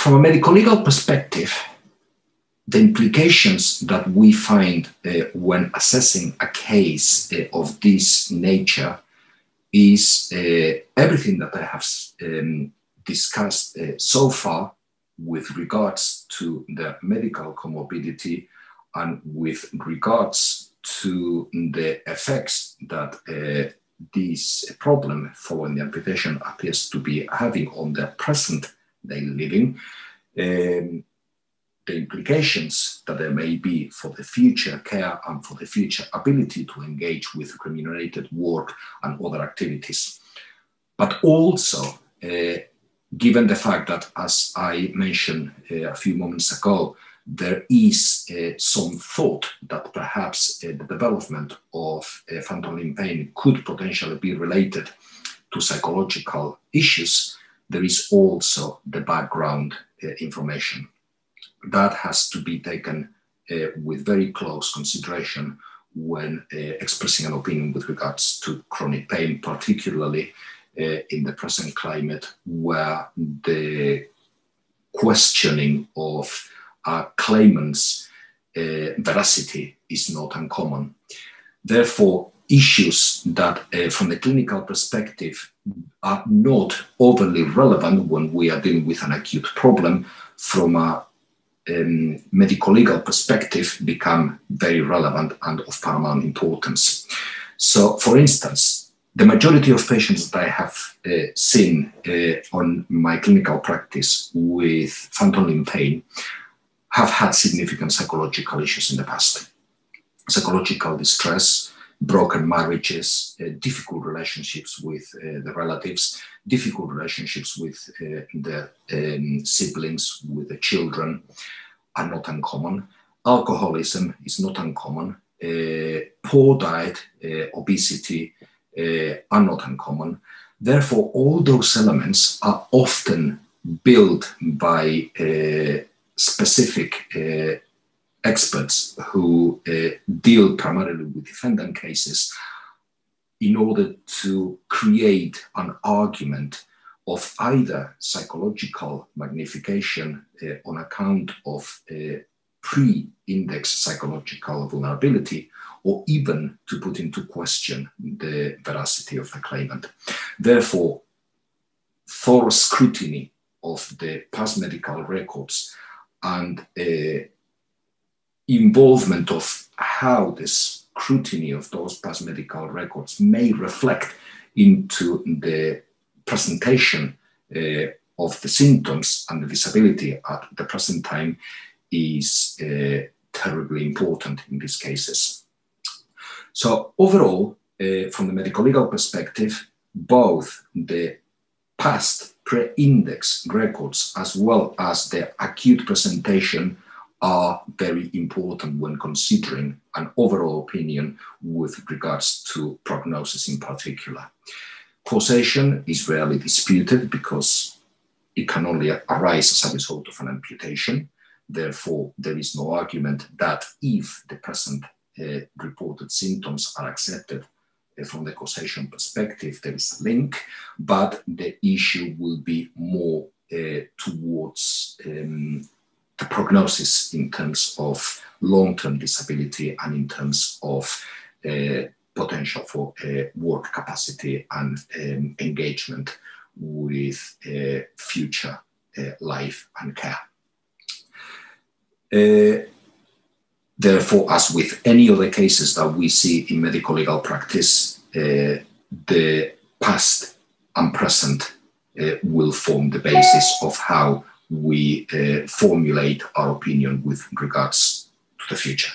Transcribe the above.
From a medico-legal perspective, the implications that we find when assessing a case of this nature is everything that I have discussed so far with regards to the medical comorbidity and with regards to the effects that this problem following the amputation appears to be having on their present daily living, the implications that there may be for the future care and for the future ability to engage with remunerated work and other activities. But also, given the fact that, as I mentioned a few moments ago, there is some thought that perhaps the development of phantom limb pain could potentially be related to psychological issues, there is also the background information that has to be taken with very close consideration when expressing an opinion with regards to chronic pain, particularly in the present climate where the questioning of claimants' veracity is not uncommon. Therefore, issues that from the clinical perspective are not overly relevant when we are dealing with an acute problem, from a medico-legal perspective become very relevant and of paramount importance. So, for instance, the majority of patients that I have seen on my clinical practice with phantom limb pain have had significant psychological issues in the past. Psychological distress, broken marriages, difficult relationships with the relatives, difficult relationships with the siblings, with the children are not uncommon. Alcoholism is not uncommon. Poor diet, obesity are not uncommon. Therefore, all those elements are often built by specific experts who deal primarily with defendant cases in order to create an argument of either psychological magnification on account of pre-index psychological vulnerability, or even to put into question the veracity of the claimant. Therefore, thorough scrutiny of the past medical records and involvement of how the scrutiny of those past medical records may reflect into the presentation of the symptoms and the disability at the present time is terribly important in these cases. So overall, from the medico-legal perspective, both the past pre-index records as well as the acute presentation are very important when considering an overall opinion with regards to prognosis in particular. Causation is rarely disputed because it can only arise as a result of an amputation. Therefore, there is no argument that if the present reported symptoms are accepted from the causation perspective, there is a link, but the issue will be more towards the prognosis in terms of long-term disability and in terms of potential for work capacity and engagement with future life and care. Therefore, as with any other cases that we see in medical legal practice, the past and present will form the basis of how we formulate our opinion with regards to the future.